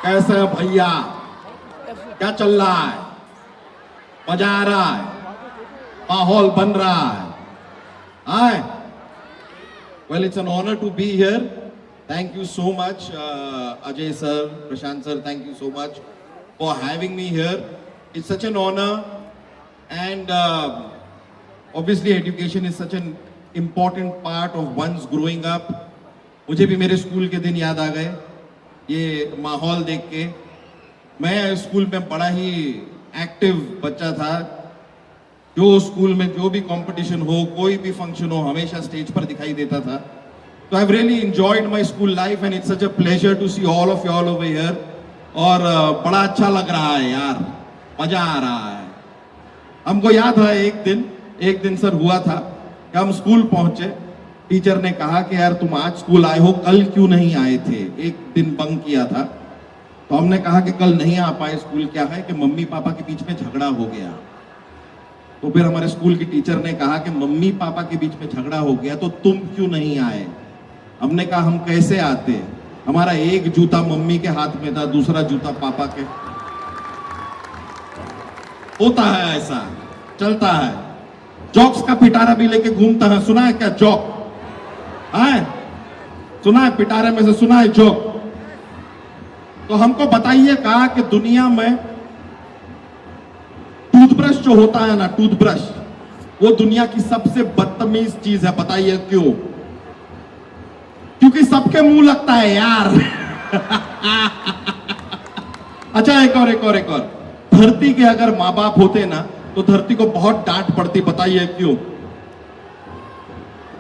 कैसे है भैया? क्या चल रहा है? मजा आ रहा है? माहौल बन रहा है? Hi. Well, it's an honor to be here. Thank you so much, Ajay sir, Prashant sir. Thank you so much for having me here. It's such an honor, and obviously, education is such an important part of one's growing up. मुझे भी मेरे school के दिन याद आ गए ये माहौल देख के। मैं स्कूल में बड़ा ही एक्टिव बच्चा था। जो स्कूल में जो भी कंपटीशन हो, कोई भी फंक्शन हो, हमेशा स्टेज पर दिखाई देता था। तो I have really enjoyed my school life and it's such a pleasure to see all of you all over here. और बड़ा अच्छा लग रहा है यार, मजा आ रहा है। हमको याद है एक दिन सर हुआ था कि हम स्कूल पहुंचे, टीचर ने कहा कि यार तुम आज स्कूल आए हो, कल क्यों नहीं आए थे? एक दिन बंक किया था। तो हमने कहा कि कल नहीं आ पाए स्कूल, क्या है कि मम्मी पापा के बीच में झगड़ा हो गया। तो फिर हमारे स्कूल की टीचर ने कहा कि मम्मी पापा के बीच में झगड़ा हो गया तो तुम क्यों नहीं आए? हमने कहा हम कैसे आते? हमारा एक जूता मम्मी के हाथ में था, दूसरा जूता पापा के। होता है ऐसा, चलता है। जॉक्स का पिटारा भी लेके घूमता है, सुना है क्या जॉक? है सुना है? पिटारे में से सुना है जॉक? तो हमको बताइए कहा कि दुनिया में टूथब्रश जो होता है ना, टूथब्रश, वो दुनिया की सबसे बदतमीज चीज है। बताइए क्यों? क्योंकि सबके मुंह लगता है यार। अच्छा, एक और। धरती के अगर माँ बाप होते ना तो धरती को बहुत डांट पड़ती। बताइए क्यों?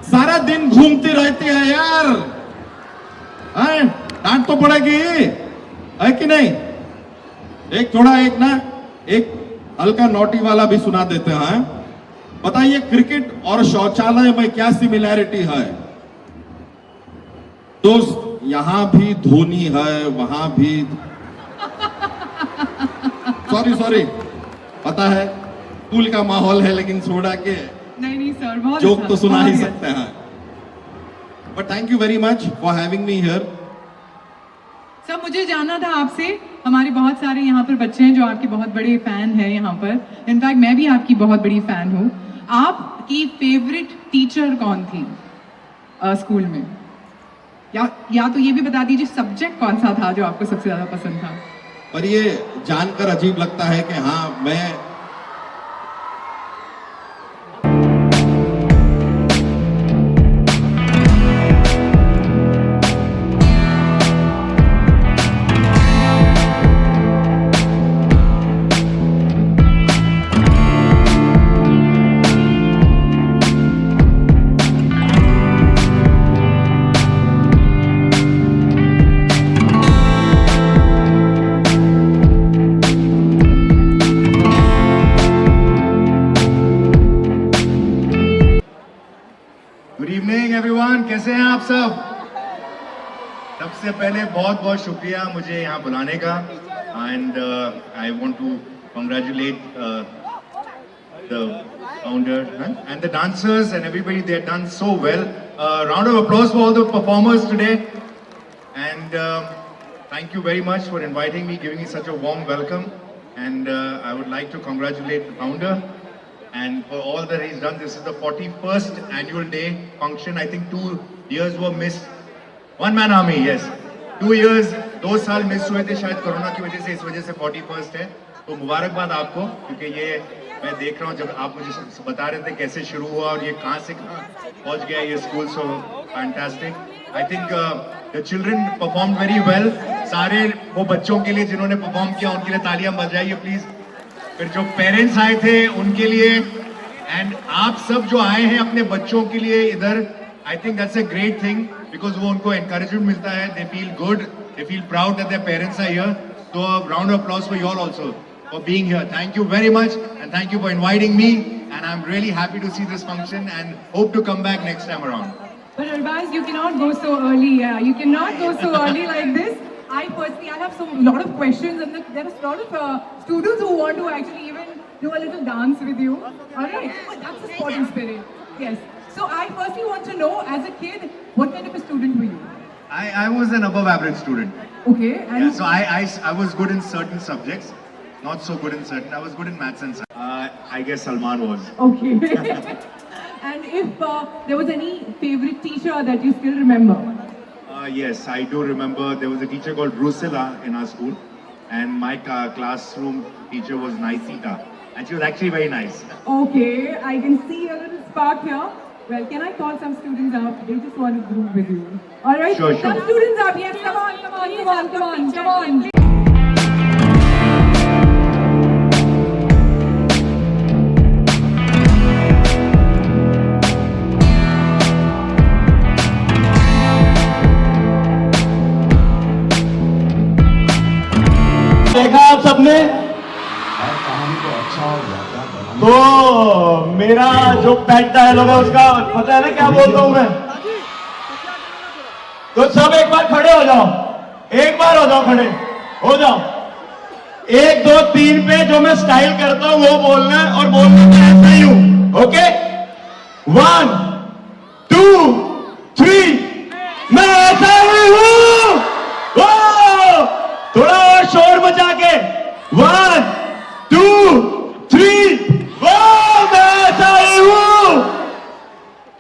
सारा दिन घूमते रहते हैं यार, डांट तो पड़ेगी, है कि नहीं? एक हल्का नोटी वाला भी सुना देते हैं। बताइए क्रिकेट और शौचालय में क्या सिमिलैरिटी है? दोस्त, यहां भी धोनी है, वहां भी सॉरी, पता है स्कूल का माहौल है, लेकिन छोड़ा के नहीं सर, बहुत जोक अच्छा, तो सुना ही बहुत सकते हैं। But thank you very much for having me here. Sir, मुझे जानना था आपसे, हमारे बहुत सारे यहाँ पर बच्चे हैं जो आपके बहुत बड़े फैन हैं यहाँ पर। इनफैक्ट मैं भी आपकी बहुत बड़ी फैन हूँ। आपकी फेवरेट टीचर कौन थी स्कूल में? या तो ये भी बता दीजिए सब्जेक्ट कौन सा था जो आपको सबसे ज्यादा पसंद था? पर ये जानकर अजीब लगता है कि हाँ, मैं गुड इवनिंग एवरीवन, कैसे हैं आप सब? सबसे पहले बहुत बहुत शुक्रिया मुझे यहाँ बुलाने का। And I want to congratulate the founder and the dancers and everybody, they have done so well. Round of applause for all the performers today and thank you very much for inviting me, giving me such a warm welcome. And I would like to congratulate the founder and for all that he's done. This is the 41st annual day function. I think 2 years were missed. One man army, yes. 2 years, 2 साल miss हुए थे शायद corona की वजह से, इस वजह से 41st है। तो मुबारकबाद आपको, क्योंकि ये मैं देख रहा हूँ जब आप मुझे बता रहे थे कैसे शुरू हुआ और ये कहाँ से कहाँ पहुँच गया ये school. So fantastic. I think the children perform very well. सारे वो बच्चों के लिए जिन्होंने परफॉर्म किया उनके लिए तालियां बजाइए प्लीज। फिर जो पेरेंट्स आए थे उनके लिए, एंड आप सब जो आए हैं अपने बच्चों के लिए इधर, I think that's a great thing, because वो उनको एनकरेजमेंट मिलता है, they feel good, they feel proud that their parents are here. So a round of applause for you all also for being here. Thank you very much, and thank you for inviting me, and I'm really happy to see this function and hope to come back next time around. But Arbaz, you cannot go so early. You cannot go so early like this. I have lot of questions, and there are a lot of students who want to actually even do a little dance with you. All right, that's the sporting spirit. Yes. So I firstly want to know, as a kid, what kind of a student were you? I was an above average student. Okay. And Yeah, so I was good in certain subjects, not so good in certain. I was good in maths and science. I guess Salman was. okay. And if there was any favorite teacher that you still remember? Yes, I do remember there was a teacher called Drusilla in our school, and my classroom teacher was Naisita, and she was actually very nice. Okay, I can see a little spark here. Well, can I call some students up? They just want to group with you. All right? Sure, sure. Some students up. Yes, come on, come on, come on, come on, come on. देखा आप सबने। तो मेरा जो पेट dialogue है उसका पता है ना क्या बोलता हूं मैं? तो सब एक बार खड़े हो जाओ, एक बार हो जाओ, खड़े हो जाओ। 1 2 3 पे जो मैं स्टाइल करता हूं वो बोलना है, और बोलना मैं ऐसा ही हूं। ओके, 1 2 3, मैं ऐसा ही हूं। ओ, थोड़ा और शोर मचा के, 1 2 3, वो मैं ऐसा ही हूं।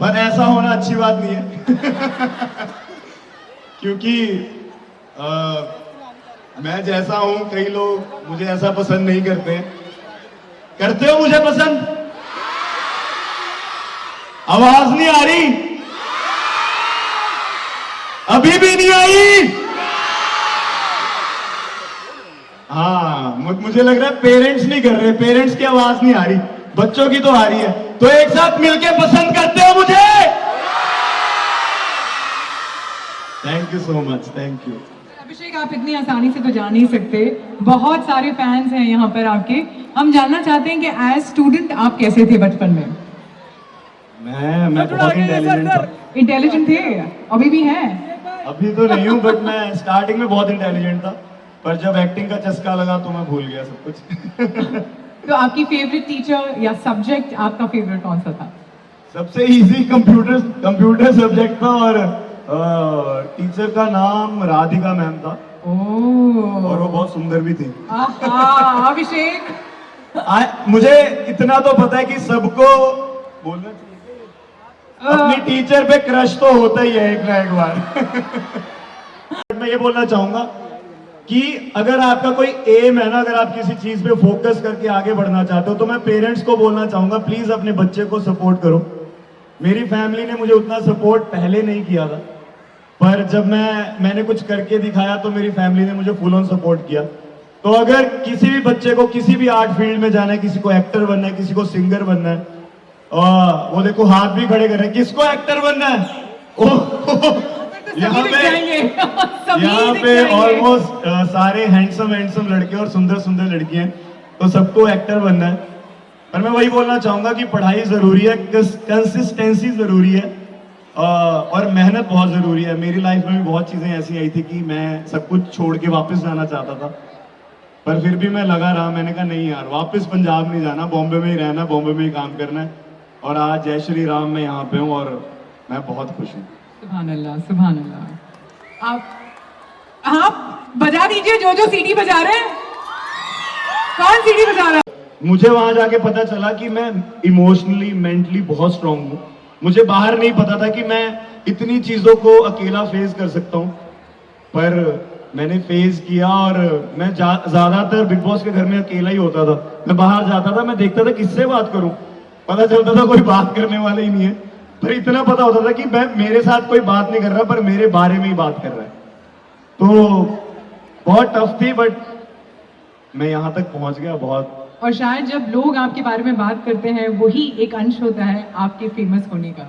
पर ऐसा होना अच्छी बात नहीं है क्योंकि मैं जैसा हूं, कई लोग मुझे ऐसा पसंद नहीं करते हैं। करते हो मुझे पसंद? आवाज नहीं आ रही? अभी भी नहीं आई? हाँ, मुझे लग रहा है पेरेंट्स नहीं कर रहे, पेरेंट्स की आवाज नहीं आ रही, बच्चों की तो आ रही है। तो एक साथ मिलके पसंद करते हो मुझे? Thank you so much, thank you. Abhishek, आप इतनी आसानी से तो जा नहीं सकते, बहुत सारे फैंस हैं यहाँ पर आपके। हम जानना चाहते हैं कि एज स्टूडेंट आप कैसे थे बचपन में? मैं बहुत इंटेलिजेंट था। इंटेलिजेंट थे? अभी भी हैं? अभी तो नहीं हूँ, बट मैं स्टार्टिंग में बहुत इंटेलिजेंट था, पर जब एक्टिंग का चस्का लगा तो मैं भूल गया सब कुछ। तो आपकी फेवरेट टीचर या सब्जेक्ट आपका फेवरेट कौन सा था? सबसे इजी कंप्यूटर सब्जेक्ट था, और टीचर का नाम राधिका मैम था, ओह, और वो बहुत सुंदर भी थी। अभिषेक, मुझे इतना तो पता है कि सबको बोलना चाहिए, अपनी टीचर पे क्रश तो होता ही है एक ना एक बार। मैं ये बोलना चाहूंगा कि अगर आपका कोई एम है ना, अगर आप किसी चीज पे फोकस करके आगे बढ़ना चाहते हो, तो मैं पेरेंट्स को बोलना चाहूंगा, प्लीज अपने बच्चे को सपोर्ट करो। मेरी फैमिली ने मुझे उतना सपोर्ट पहले नहीं किया था, पर जब मैंने कुछ करके दिखाया तो मेरी फैमिली ने मुझे फुल ऑन सपोर्ट किया। तो अगर किसी भी बच्चे को किसी भी आर्ट फील्ड में जाना है, किसी को एक्टर बनना है, किसी को सिंगर बनना है, वो देखो हाथ भी खड़े कर रहे हैं, किसको एक्टर बनना है? यहाँ पे ऑलमोस्ट सारे हैंडसम लड़के और सुंदर लड़कियां हैं, तो सबको एक्टर बनना है। पर मैं वही बोलना चाहूंगा कि पढ़ाई जरूरी है, कंसिस्टेंसी जरूरी है, और मेहनत बहुत जरूरी है। मेरी लाइफ में भी बहुत चीजें ऐसी आई थी कि मैं सब कुछ छोड़ के वापस जाना चाहता था, पर फिर भी मैं लगा रहा। मैंने कहा नहीं यार, वापस पंजाब नहीं जाना, बॉम्बे में ही रहना, बॉम्बे में ही काम करना है। और आज जय श्री राम मैं यहाँ पे हूँ, और मैं बहुत खुश हूँ। सुभान अल्लाह, सुभान अल्लाह। आप बजा दीजिए जो सीडी बजा रहे हैं। कौन सीडी बजा रहा है? मुझे वहां जाके पता चला कि मैं इमोशनली मेंटली बहुत स्ट्रांग हूँ। मुझे बाहर नहीं पता था कि मैं इतनी चीजों को अकेला फेस कर सकता हूँ, पर मैंने फेस किया। और मैं ज्यादातर बिग बॉस के घर में अकेला ही होता था। मैं बाहर जाता था, मैं देखता था किससे बात करूं, पता चलता था कोई बात करने वाला ही नहीं है। पर इतना पता होता था कि मेरे साथ कोई बात नहीं कर रहा, पर मेरे बारे में ही बात कर रहा है। तो बहुत टफ थी, बट मैं यहाँ तक पहुंच गया बहुत। और शायद जब लोग आपके बारे में बात करते हैं, वही एक अंश होता है आपके फेमस होने का।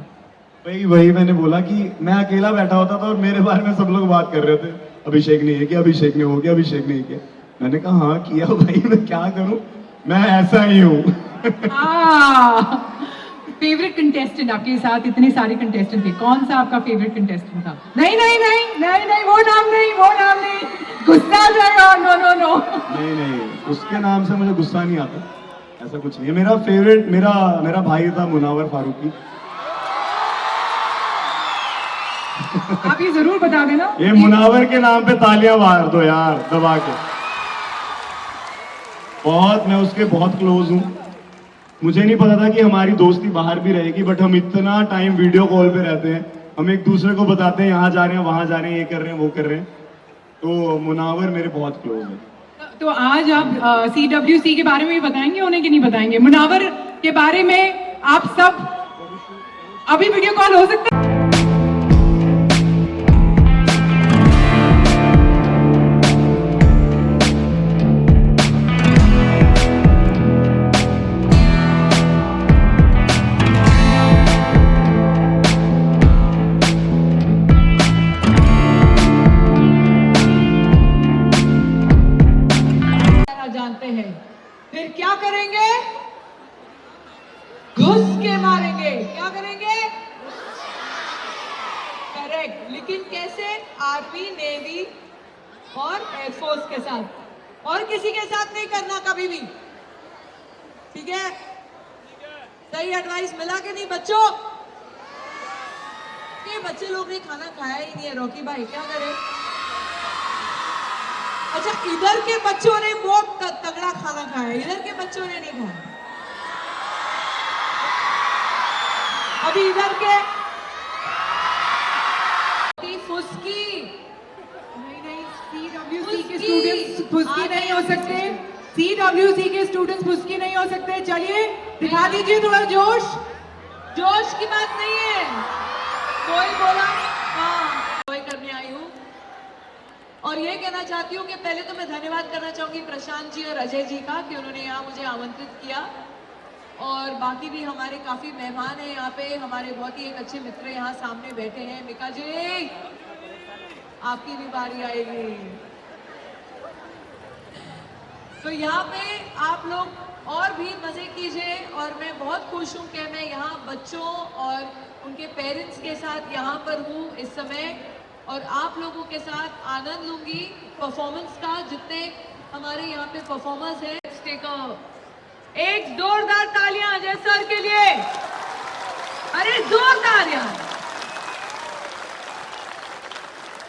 वही मैंने बोला कि मैं अकेला बैठा होता था और मेरे बारे में सब लोग बात कर रहे थे, अभिषेक ने ये किया, अभिषेक ने हो गया, अभिषेक ने ये किया। मैंने कहा हाँ किया भाई, मैं क्या करूं, मैं ऐसा ही हूँ। फेवरेट कंटेस्टेंट आपके साथ इतने सारे कंटेस्टेंट थे, कौन सा आपका फेवरेट कंटेस्टेंट था? नहीं, वो नाम नहीं, गुस्सा आ जाएगा। नो। नहीं, उसके नाम से मुझे गुस्सा नहीं आता, ऐसा कुछ नहीं है। मेरा फेवरेट मेरा भाई था मुनावर फारूकी। आप ये जरूर बता देना। ये मुनावर के नाम पे तालियां मार दो यार दबा के। बहुत, मैं उसके बहुत क्लोज हूँ। मुझे नहीं पता था कि हमारी दोस्ती बाहर भी रहेगी, बट हम इतना टाइम वीडियो कॉल पे रहते हैं, हम एक दूसरे को बताते हैं यहाँ जा रहे हैं, वहां जा रहे हैं, ये कर रहे हैं, वो कर रहे हैं। तो मुनावर मेरे बहुत क्लोज है। तो आज आप CWC के बारे में भी बताएंगे उन्हें कि नहीं बताएंगे? मुनावर के बारे में आप सब अभी वीडियो कॉल हो सकता है? जानते हैं फिर क्या करेंगे? घुस के मारेंगे। क्या करेंगे? करेक्ट। लेकिन कैसे? आर्मी, नेवी और एयरफोर्स के साथ, और किसी के साथ नहीं करना कभी भी। ठीक है? सही एडवाइस मिला कि नहीं बच्चों? ये बच्चे लोग ने खाना खाया ही नहीं है। रॉकी भाई क्या करें? अच्छा, इधर के बच्चों ने बहुत तगड़ा खाना खाया, इधर के बच्चों ने नहीं खाया। अभी इधर के फुस्की नहीं, CWC के स्टूडेंट्स फुस्की नहीं हो सकते। CWC के स्टूडेंट्स फुस्की नहीं हो सकते। चलिए दिखा दीजिए थोड़ा जोश। जोश की बात नहीं है। कोई बोला हाँ कोई करने आई हूँ। और ये कहना चाहती हूँ कि पहले तो मैं धन्यवाद करना चाहूंगी प्रशांत जी और अजय जी का कि उन्होंने यहाँ मुझे आमंत्रित किया। और बाकी भी हमारे काफी मेहमान हैं यहाँ पे। हमारे बहुत ही एक अच्छे मित्र यहाँ सामने बैठे हैं। मिका जी आपकी भी बारी आएगी। तो यहाँ पे आप लोग और भी मजे कीजिए। और मैं बहुत खुश हूँ कि मैं यहाँ बच्चों और उनके पेरेंट्स के साथ यहाँ पर हूँ इस समय, और आप लोगों के साथ आनंद लूंगी परफॉर्मेंस का। जितने हमारे यहाँ पे परफॉर्मर्स हैं, एक जोरदार तालियां अजय सर के लिए। अरे जोरदार यार।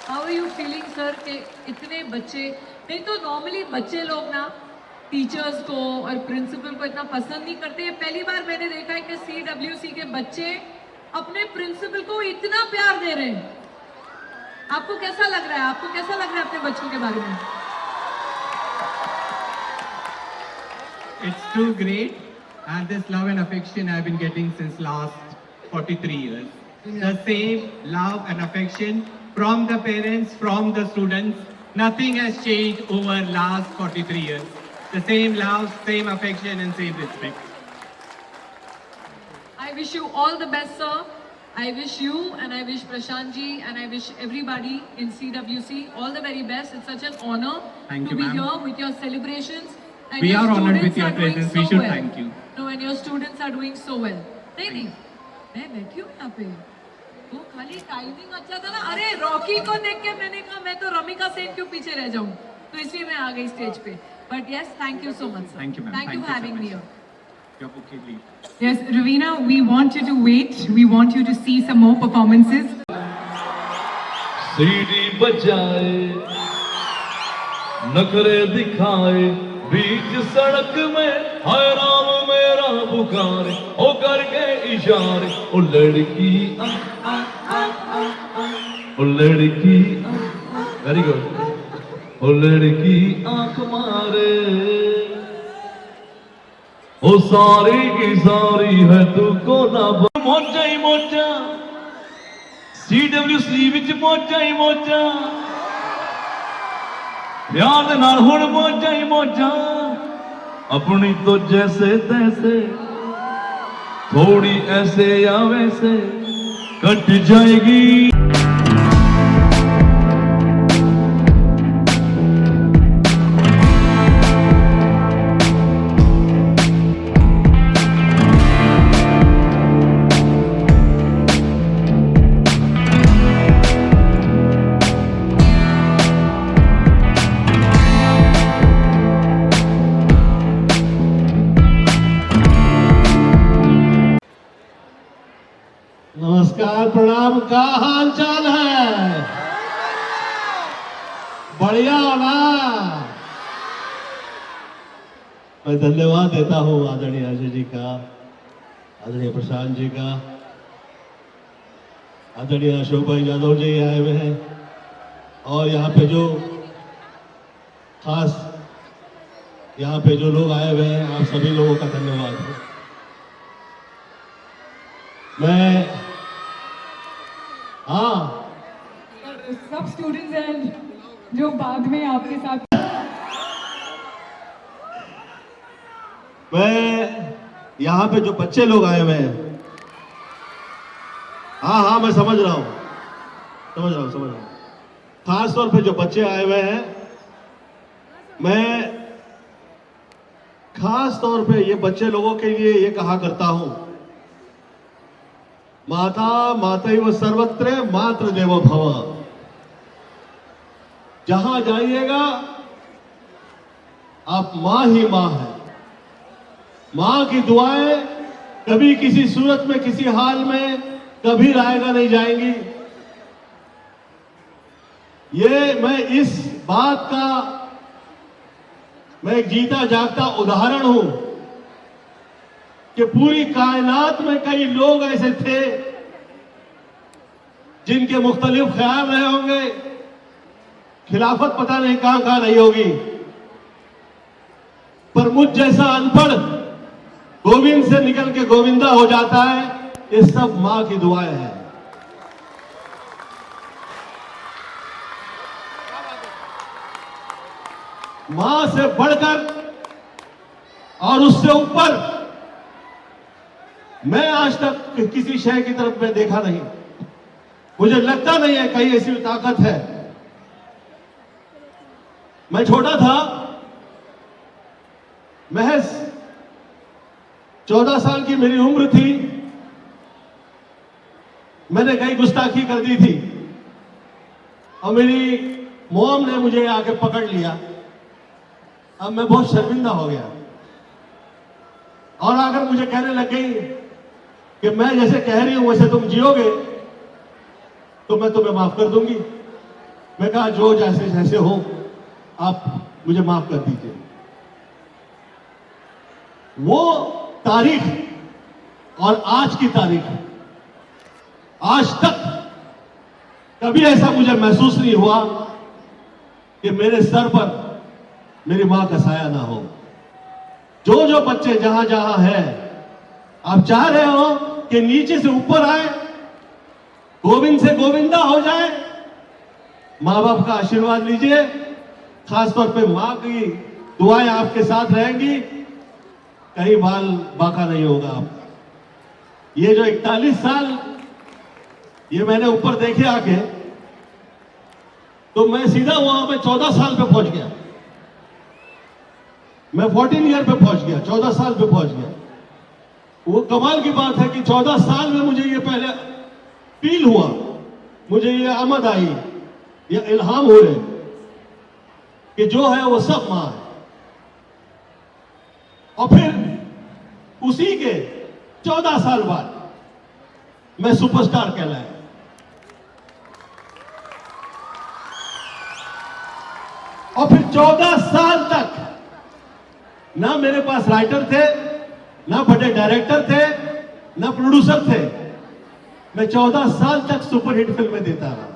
How are you feeling sir के इतने बच्चे? नहीं तो नॉर्मली बच्चे लोग ना टीचर्स को और प्रिंसिपल को इतना पसंद नहीं करते। ये पहली बार मैंने देखा है कि CWC के बच्चे अपने प्रिंसिपल को इतना प्यार दे रहे हैं। आपको कैसा लग रहा है? आपको कैसा लग रहा है अपने बच्चों के बारे में? It's too great, and this love and affection I've been getting since last 43 years. The same love and affection from the parents, from the students. Nothing has changed over last 43 years. The same love, same affection, and same respect. I wish you all the best, sir. I wish you and I wish Prashant ji and I wish everybody in CWC all the very best. It's such an honor Thank to you, be ma'am. here with your celebrations. And We your are honored students with your are doing presence. so We should well. thank you. No, and your students are doing so well. नहीं, मैं बैठी हूँ यहाँ पे। वो खाली timing अच्छा था ना। अरे रॉकी को देख के मैंने कहा मैं तो रमिका सेन क्यों पीछे रह जाऊँ, तो इसलिए मैं आ गई स्टेज पे। But yes, thank you so much, sir. Thank you, ma'am. Thank you for having me here. Your bouquet, please. Yes, Ravina, we want you to wait. We want you to see some more performances. सीढ़ी बजाए नखरे दिखाए बीच सड़क में, हाय राम मेरा पुकारे, ओ करके इशारे, ओ लड़की ओ लड़की, वेरी गुड, ओ लड़की आंख मारे, ओ सारी की सारी है तुको ना मोजा ही मोजा, CWC ਵਿੱਚ ਮੋਜਾ ਹੀ ਮੋਜਾ, ਪਿਆਰ ਦੇ ਨਾਲ ਹੁਣ ਮੋਜਾ ਹੀ ਮੋਜਾ, अपनी तो जैसे तैसे थोड़ी ऐसे या वैसे कट जाएगी। नमस्कार प्रणाम। का हाल चाल है? बढ़िया हो ना? मैं धन्यवाद देता हूं आदरणीय अजय जी का, आदरणीय प्रशांत जी का, आदरणीय अशोक भाई यादव जी आए हुए हैं, और यहाँ पे जो खास यहाँ पे जो लोग आए हुए हैं, आप सभी लोगों का धन्यवाद है। मैं सब स्टूडेंट्स हैं जो बाद में आपके साथ मैं यहाँ पे जो बच्चे लोग आए हुए हैं, हाँ मैं समझ रहा हूँ। खास तौर पे जो बच्चे आए हुए हैं, मैं खास तौर पे ये बच्चे लोगों के लिए ये कहा करता हूं, माता मातैव सर्वत्र मातृ देवो भव। जहां जाइएगा आप मां ही मां है। मां की दुआएं कभी किसी सूरत में, किसी हाल में कभी रायगा नहीं जाएंगी। ये मैं इस बात का मैं एक जीता जागता उदाहरण हूं कि पूरी कायनात में कई लोग ऐसे थे जिनके मुख्तलिफ ख्याल रहे होंगे, खिलाफत पता नहीं कहां कहां रही होगी, पर मुझ जैसा अनपढ़ गोविंद से निकल के गोविंदा हो जाता है। ये सब मां की दुआएं हैं। मां से बढ़कर और उससे ऊपर मैं आज तक किसी शय की तरफ में देखा नहीं। मुझे लगता नहीं है कहीं ऐसी ताकत है। मैं छोटा था, महज 14 साल की मेरी उम्र थी, मैंने कई गुस्ताखी कर दी थी और मेरी मॉम ने मुझे आके पकड़ लिया। अब मैं बहुत शर्मिंदा हो गया और आकर मुझे कहने लग गई कि मैं जैसे कह रही हूं वैसे तुम जियोगे तो मैं तुम्हें माफ कर दूंगी। मैं कहा जो जैसे जैसे हो आप मुझे माफ कर दीजिए। वो तारीख और आज की तारीख, आज तक कभी ऐसा मुझे महसूस नहीं हुआ कि मेरे सर पर मेरी मां का साया ना हो। जो जो बच्चे जहां जहां हैं, आप चाह रहे हो कि नीचे से ऊपर आए, गोविंद से गोविंदा हो जाए, मां बाप का आशीर्वाद लीजिए। खासतौर पे मां की दुआएं आपके साथ रहेंगी, कहीं बाल बाका नहीं होगा आप। ये जो 41 साल ये मैंने ऊपर देखे आके, तो मैं सीधा वहां पे 14 साल पे पहुंच गया। मैं 14 ईयर पे पहुंच गया, 14 साल पे पहुंच गया। वो कमाल की बात है कि 14 साल में मुझे ये पहले फील हुआ, मुझे ये आमद आई, ये इल्हाम हो रहे कि जो है वो सब मां है। और फिर उसी के 14 साल बाद मैं सुपरस्टार कहलाया। और फिर 14 साल तक ना मेरे पास राइटर थे, ना बड़े डायरेक्टर थे, ना प्रोड्यूसर थे। मैं 14 साल तक सुपरहिट फिल्में देता रहा।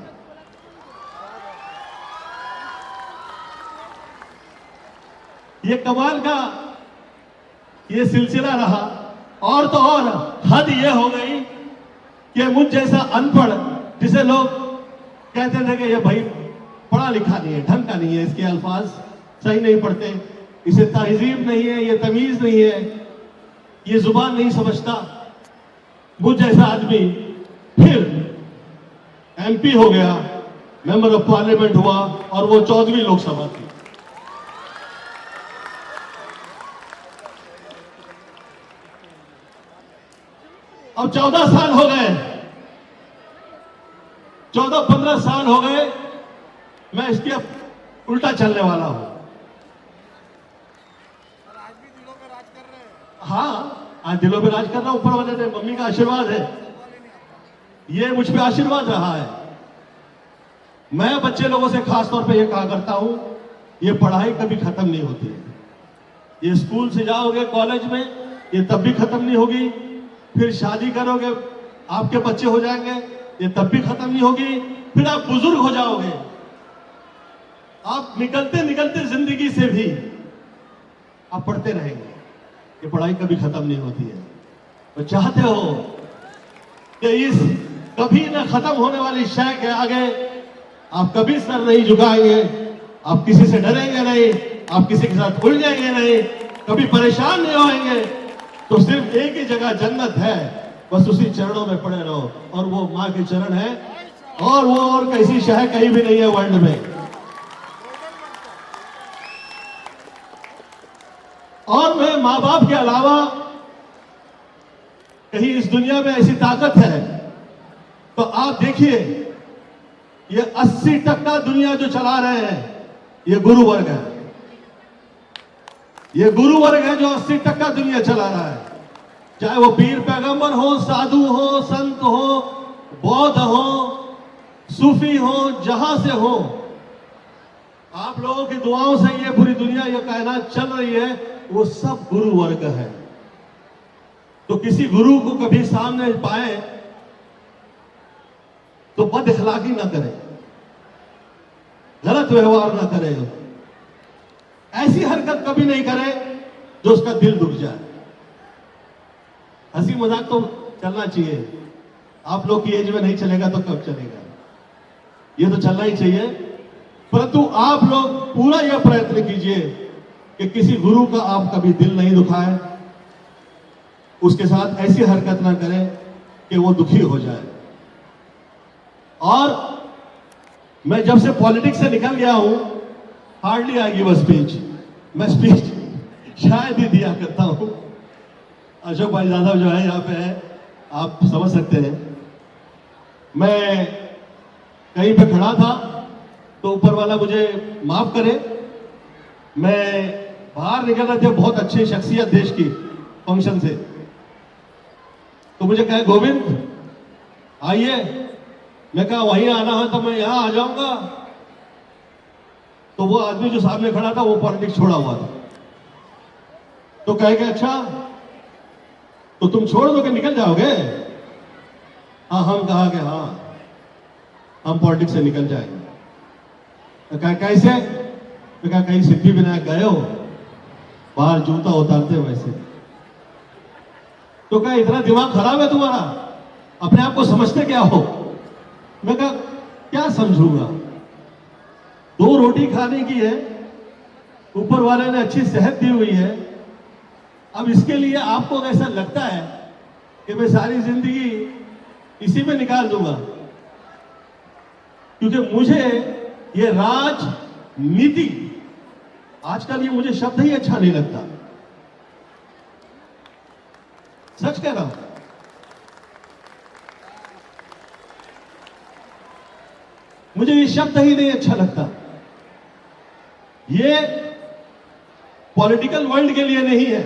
ये कमाल का ये सिलसिला रहा। और तो और हद ये हो गई कि मुझ जैसा अनपढ़, जिसे लोग कहते थे कि ये भाई पढ़ा लिखा नहीं है, ढंग का नहीं है, इसके अल्फाज सही नहीं पढ़ते, इसे तहजीब नहीं है, ये तमीज नहीं है, ये जुबान नहीं समझता, मुझ जैसा आदमी फिर एमपी हो गया, मेंबर ऑफ पार्लियामेंट हुआ, और वो 14वीं लोकसभा थी। अब 14 साल हो गए, 14-15 साल हो गए, मैं इसके उल्टा चलने वाला हूं। हाँ, आज दिलों पे राज कर रहा हूं, ऊपर वाले ने, मम्मी का आशीर्वाद है। ये मुझ पे आशीर्वाद रहा है। मैं बच्चे लोगों से खास तौर पे ये कहा करता हूं, ये पढ़ाई कभी खत्म नहीं होती है। ये स्कूल से जाओगे कॉलेज में, ये तब भी खत्म नहीं होगी। फिर शादी करोगे, आपके बच्चे हो जाएंगे, ये तब भी खत्म नहीं होगी। फिर आप बुजुर्ग हो जाओगे, आप निकलते निकलते जिंदगी से भी आप पढ़ते रहेंगे। ये पढ़ाई कभी खत्म नहीं होती है। तो चाहते हो कि इस कभी न खत्म होने वाली शय के आगे आप कभी सर नहीं झुकाएंगे, आप किसी से डरेंगे नहीं, आप किसी के साथ उलझेंगे जाएंगे नहीं, कभी परेशान नहीं होंगे। तो सिर्फ एक ही जगह जन्नत है, बस उसी चरणों में पड़े रहो, और वो मां के चरण है, और वो और कैसी शहर कहीं भी नहीं है वर्ल्ड में। और मैं मां बाप के अलावा कहीं इस दुनिया में ऐसी ताकत है तो आप देखिए, ये 80% दुनिया जो चला रहे हैं ये गुरु वर्ग है। ये गुरु वर्ग है जो 80% दुनिया चला रहा है। चाहे वो पीर पैगंबर हो, साधु हो, संत हो, बौद्ध हो, सूफी हो, जहां से हो, आप लोगों की दुआओं से ये पूरी दुनिया, ये कायनात चल रही है, वो सब गुरु वर्ग है। तो किसी गुरु को कभी सामने पाए तो बद इखलाकी ना करें, गलत व्यवहार ना करें, ऐसी हरकत कभी नहीं करें जो उसका दिल दुख जाए। हंसी मजाक तो चलना चाहिए, आप लोग की एज में नहीं चलेगा तो कब चलेगा, ये तो चलना ही चाहिए। परंतु आप लोग पूरा यह प्रयत्न कीजिए कि किसी गुरु का आप कभी दिल नहीं दुखाएं, उसके साथ ऐसी हरकत ना करें कि वो दुखी हो जाए। और मैं जब से पॉलिटिक्स से निकल गया हूं, हार्डली आएगी वो स्पीच, मैं स्पीच शायद ही दिया करता हूं। अशोक भाई यादव जो है यहाँ पे है, आप समझ सकते हैं। मैं कहीं पे खड़ा था तो ऊपर वाला मुझे माफ करे, मैं बाहर निकल रहे थे, बहुत अच्छी शख्सियत देश की फंक्शन से, तो मुझे कहे गोविंद आइए। मैं कहा वहीं आना है तो मैं यहां आ जाऊंगा। तो वो आदमी जो सामने खड़ा था वो पॉलिटिक्स छोड़ा हुआ था, तो कहे कि अच्छा तो तुम छोड़ दो कि निकल जाओगे? हाँ, हम कहा कि हाँ हम पॉलिटिक्स से निकल जाएंगे। तो कहा कैसे? तो कहा कहीं सिद्धि विनायक गए हो, बाहर जूता उतारते वैसे। तो कहा इतना दिमाग खराब है तुम्हारा, अपने आप को समझते क्या हो? मैं कहा क्या समझूंगा, 2 रोटी खाने की है, ऊपर वाले ने अच्छी सेहत दी हुई है, अब इसके लिए आपको ऐसा लगता है कि मैं सारी जिंदगी इसी में निकाल दूंगा? क्योंकि मुझे ये राजनीति, आजकल ये मुझे शब्द ही अच्छा नहीं लगता, सच कह रहा हूं। मुझे ये शब्द ही नहीं अच्छा लगता। ये पॉलिटिकल वर्ल्ड के लिए नहीं है,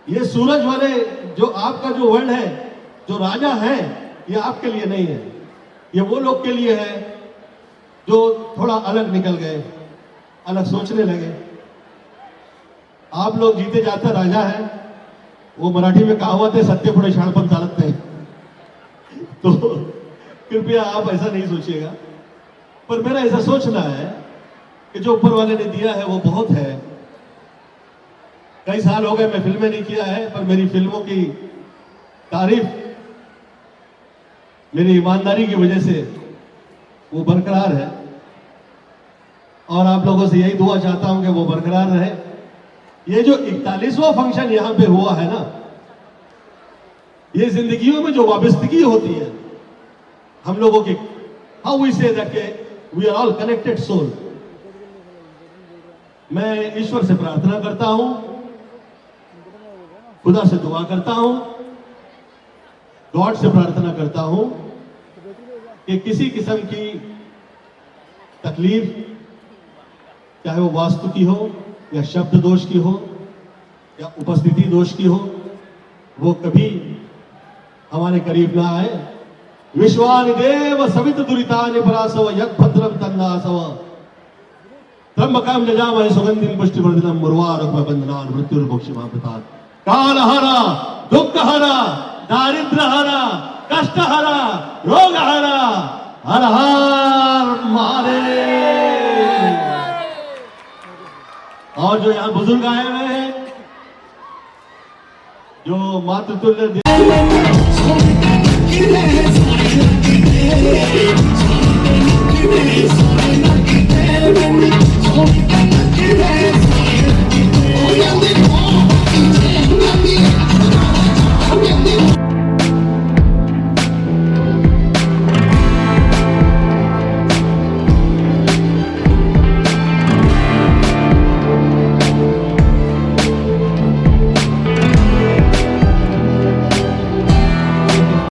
ये सूरज वाले जो आपका जो वर्ल्ड है, जो राजा है, ये आपके लिए नहीं है। ये वो लोग के लिए है जो थोड़ा अलग निकल गए, अलग सोचने लगे। आप लोग जीते जाते राजा है, वो मराठी में कहावत है, सत्य पुढे शाणपण चालत नहीं। तो कृपया आप ऐसा नहीं सोचिएगा, पर मेरा ऐसा सोचना है कि जो ऊपर वाले ने दिया है वो बहुत है। कई साल हो गए मैं फिल्में नहीं किया है, पर मेरी फिल्मों की तारीफ मेरी ईमानदारी की वजह से वो बरकरार है, और आप लोगों से यही दुआ चाहता हूं कि वो बरकरार रहे। ये जो 41वां फंक्शन यहां पे हुआ है ना, ये जिंदगियों में जो वाबस्तगी होती है हम लोगों की, how we say that we are all connected soul. मैं ईश्वर से प्रार्थना करता हूं, खुदा से दुआ करता हूं, गॉड से प्रार्थना करता हूं कि किसी किस्म की तकलीफ, चाहे वो वास्तु की हो या शब्द दोष की हो या उपस्थिति दोष की हो, वो कभी हमारे करीब ना आए। विश्वानि देव सवित दुरितानि परासव यद्भद्रं तन्नासव त्र्यंबकं यजामहे सुगंधिं पुष्टिवर्धनम् उर्वारुकबन्धनान् मृत्युर्मोक्षमामृतात् कालहरा दुःखहरा दारिद्र्यहरा कष्टहरा रोगहरा हर हर महादेव। और जो यहाँ बुजुर्ग आए हुए हैं जो मातृतुल्य